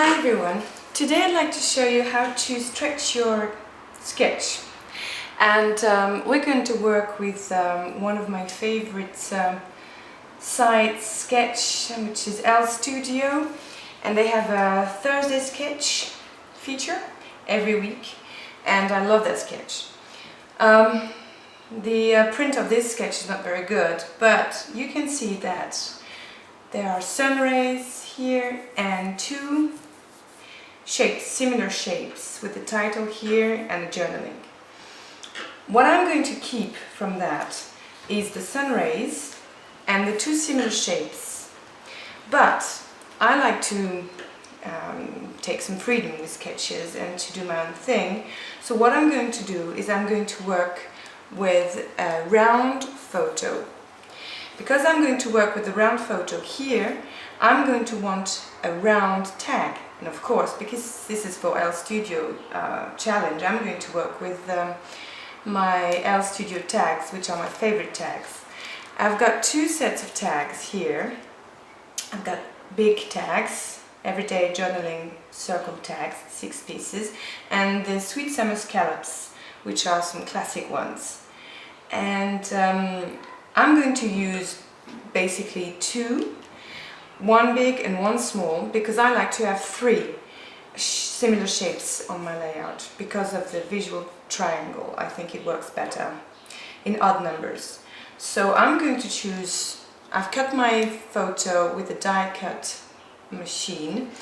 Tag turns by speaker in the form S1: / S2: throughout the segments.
S1: Hi everyone! Today I'd like to show you how to stretch your sketch, and we're going to work with one of my favorite sites, Sketch, which is Elle Studio, and they have a Thursday sketch feature every week, and I love that sketch. The print of this sketch is not very good, but you can see that there are sun rays here and two shapes, similar shapes, with the title here and the journaling. What I'm going to keep from that is the sun rays and the two similar shapes, but I like to take some freedom with sketches and to do my own thing. So what I'm going to do is I'm going to work with a round photo. Because I'm going to work with the round photo here, I'm going to want a round tag. And of course, because this is for Elle Studio challenge, I'm going to work with my Elle Studio tags, which are my favorite tags. I've got two sets of tags here. I've got big tags, everyday journaling circle tags, 6 pieces, and the Sweet Summer Scallops, which are some classic ones. And I'm going to use basically two, one big and one small, because I like to have 3 similar shapes on my layout because of the visual triangle. I think it works better in odd numbers. So I'm going to choose, I've cut my photo with a die cut machine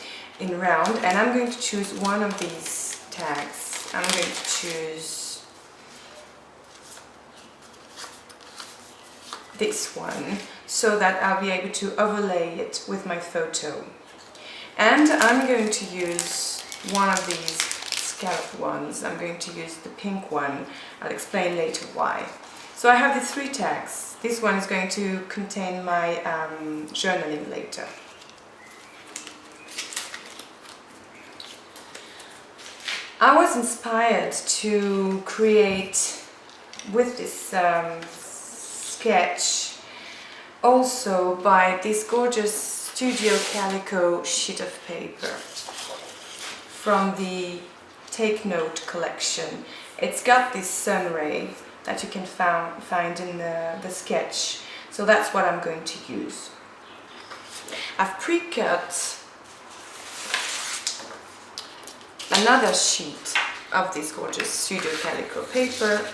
S1: in round, and I'm going to choose one of these tags. I'm going to choose this one, so that I'll be able to overlay it with my photo. And I'm going to use one of these scallop ones. I'm going to use the pink one. I'll explain later why. So I have these 3 tags. This one is going to contain my journaling later. I was inspired to create with this sketch also by this gorgeous Studio Calico sheet of paper from the Take Note collection. It's got this sun ray that you can find in the sketch, so that's what I'm going to use. I've pre-cut another sheet of this gorgeous Studio Calico paper,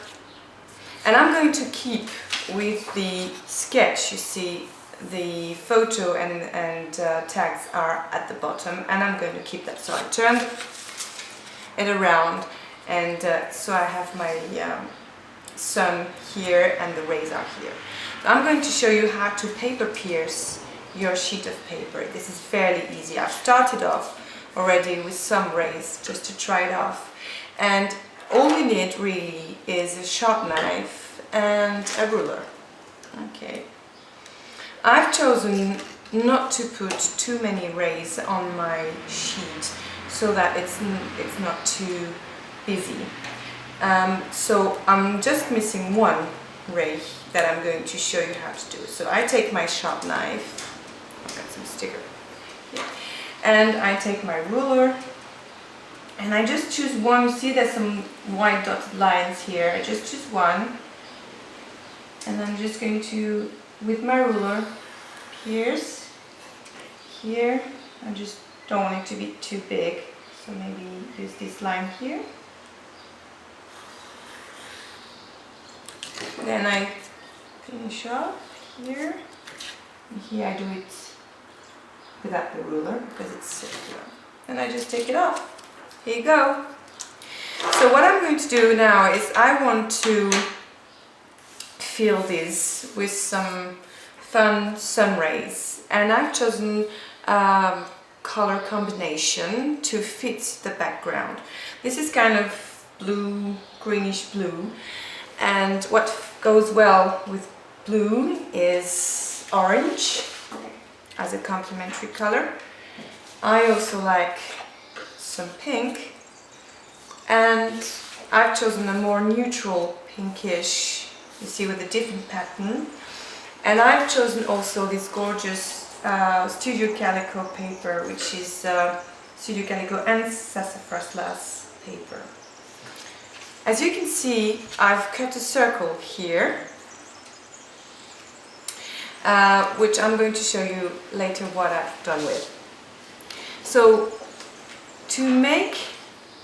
S1: and I'm going to keep with the sketch. You see the photo and tags are at the bottom, and I'm going to keep that. So I turned it around, and so I have my sun here and the rays are here. So I'm going to show you how to paper pierce your sheet of paper. This is fairly easy. I've started off already with some rays just to try it off, and all you need really is a sharp knife and a ruler. Okay, I've chosen not to put too many rays on my sheet so that it's not too busy. So I'm just missing one ray that I'm going to show you how to do. So I take my sharp knife, I've got some sticker here, and I take my ruler, and I just choose one. You see there's some white dotted lines here. I just choose one, and I'm just going to, with my ruler, pierce here. I just don't want it to be too big, so maybe use this line here. Then I finish off here, and here I do it without the ruler because it's circular, and I just take it off. Here you go. So what I'm going to do now is I want to fill this with some fun sun rays, and I've chosen color combination to fit the background. This is kind of blue, greenish blue, and what goes well with blue is orange as a complementary color. I also like some pink, and I've chosen a more neutral pinkish, you see, with a different pattern. And I've chosen also this gorgeous Studio Calico paper, which is Studio Calico and Sassafras Glass paper. As you can see, I've cut a circle here, which I'm going to show you later what I've done with. So to make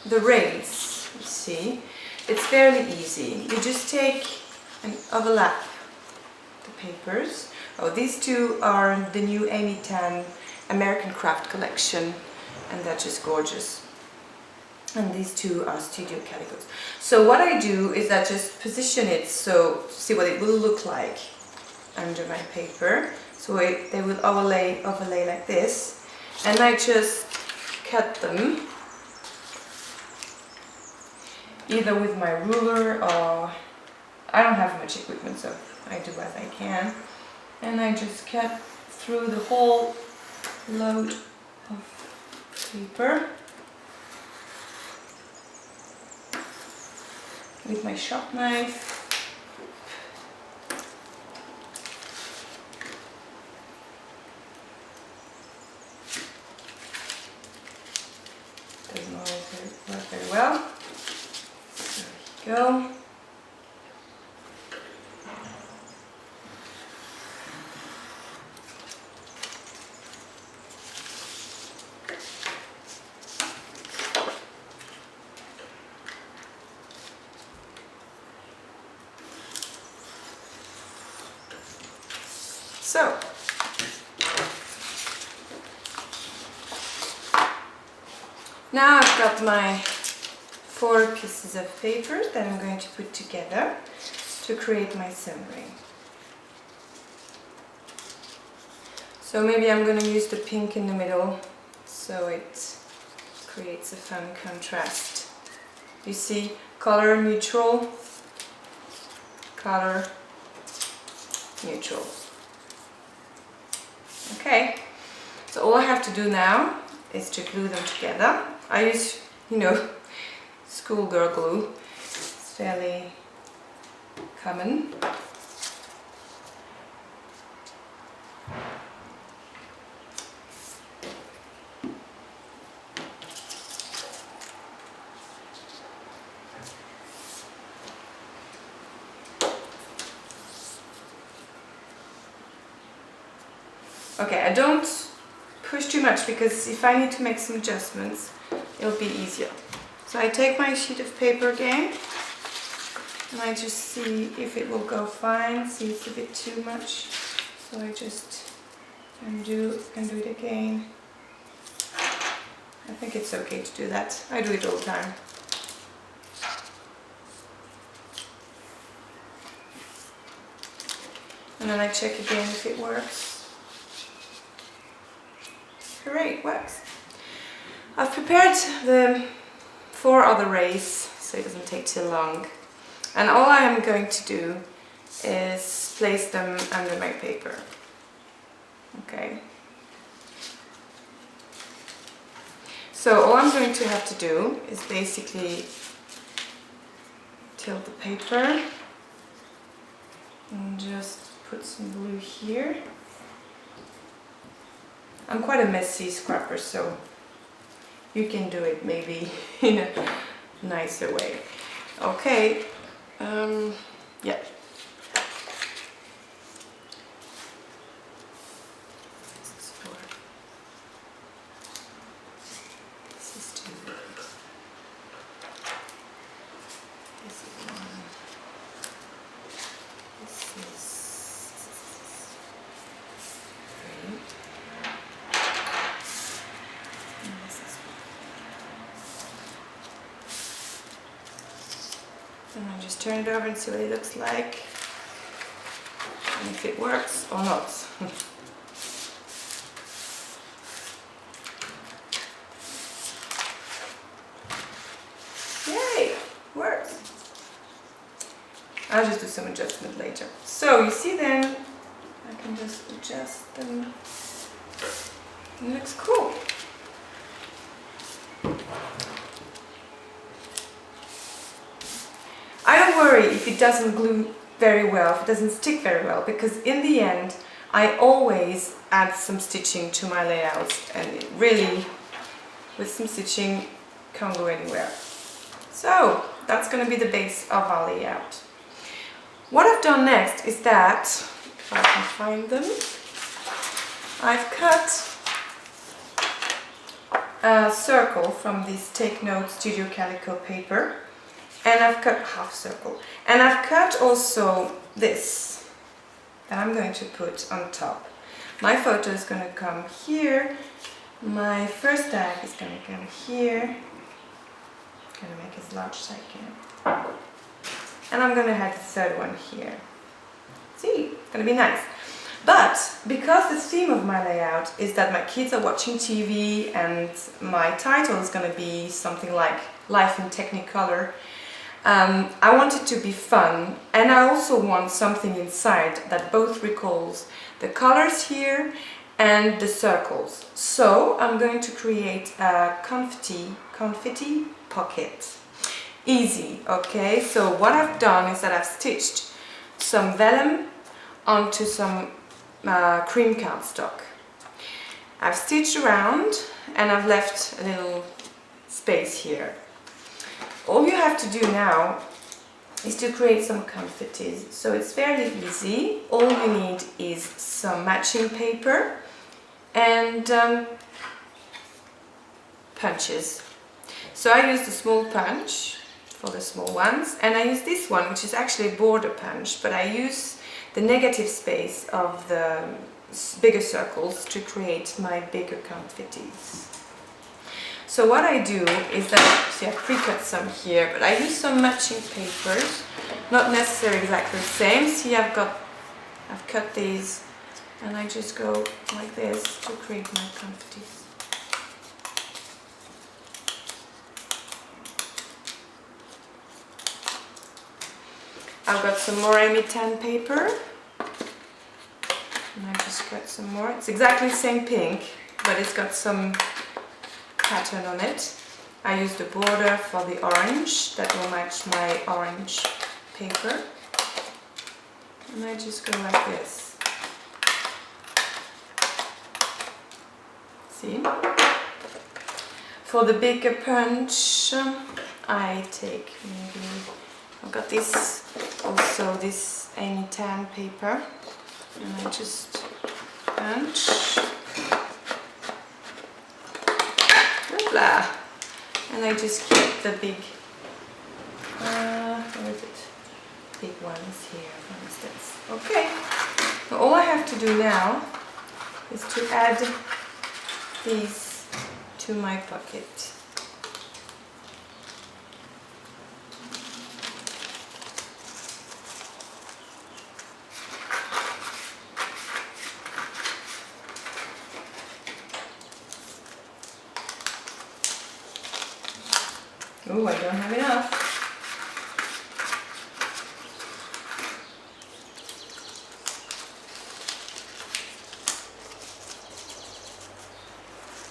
S1: the rays, you see, it's fairly easy. You just take and overlap the papers. Oh, these two are the new Amy Tan American Craft collection, and they're just gorgeous. And these two are Studio Calicos. So what I do is I just position it so to see what it will look like under my paper. So they will overlay like this, and I just cut them either with my ruler, or I don't have much equipment, so I do as I can, and I just cut through the whole load of paper with my sharp knife. Doesn't always work very well. There we go. So, now I've got my 4 pieces of paper that I'm going to put together to create my sunray. So maybe I'm going to use the pink in the middle so it creates a fun contrast. You see, color neutral, color neutral. Okay, so all I have to do now is to glue them together. I use, schoolgirl glue. It's fairly common. Okay, I don't push too much because if I need to make some adjustments, it'll be easier. So I take my sheet of paper again and I just see if it will go fine. See, it's a bit too much, so I just undo and do it again. I think it's okay to do that. I do it all the time. And then I check again if it works. Hooray, it works. I've prepared the 4 other rays so it doesn't take too long. And all I am going to do is place them under my paper. Okay. So all I'm going to have to do is basically tilt the paper and just put some glue here. I'm quite a messy scrapper, so you can do it maybe in a nicer way. Okay, yeah. This is 2. This is 1. This is 3. And I just turn it over and see what it looks like, and if it works or not. Yay! Works! I'll just do some adjustment later. So you see then, I can just adjust them. It looks cool. I don't worry if it doesn't glue very well, if it doesn't stick very well, because in the end I always add some stitching to my layouts, and it really with some stitching, can't go anywhere. So that's going to be the base of our layout. What I've done next is that, if I can find them, I've cut a circle from this Take Note Studio Calico paper, and I've cut half circle, and I've cut also this that I'm going to put on top. My photo is going to come here, my first tag is going to come here, I'm going to make it as large as I can, and I'm going to have the third one here. See, it's going to be nice. But because the theme of my layout is that my kids are watching TV and my title is going to be something like Life in Technicolor, I want it to be fun, and I also want something inside that both recalls the colors here and the circles. So I'm going to create a confetti pocket. Easy, okay? So what I've done is that I've stitched some vellum onto some cream cardstock. I've stitched around and I've left a little space here. All you have to do now is to create some confettis. So it's fairly easy. All you need is some matching paper and punches. So I use the small punch for the small ones, and I use this one, which is actually a border punch, but I use the negative space of the bigger circles to create my bigger confettis. So what I do is that, see, I pre-cut some here, but I use some matching papers, not necessarily exactly the same. See, I've cut these, and I just go like this to create my confettis. I've got some more M10 paper, and I just cut some more. It's exactly the same pink, but it's got some pattern on it. I use the border for the orange that will match my orange paper, and I just go like this. See? For the bigger punch, I take maybe, I've got this, also this M10 paper, and I just punch. Blah. And I just keep the big, where is it? Big ones here, for instance. Okay. So all I have to do now is to add these to my pocket. Oh, I don't have enough.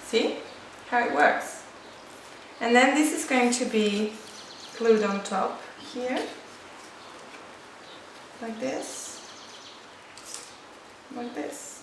S1: See how it works? And then this is going to be glued on top here, like this, like this.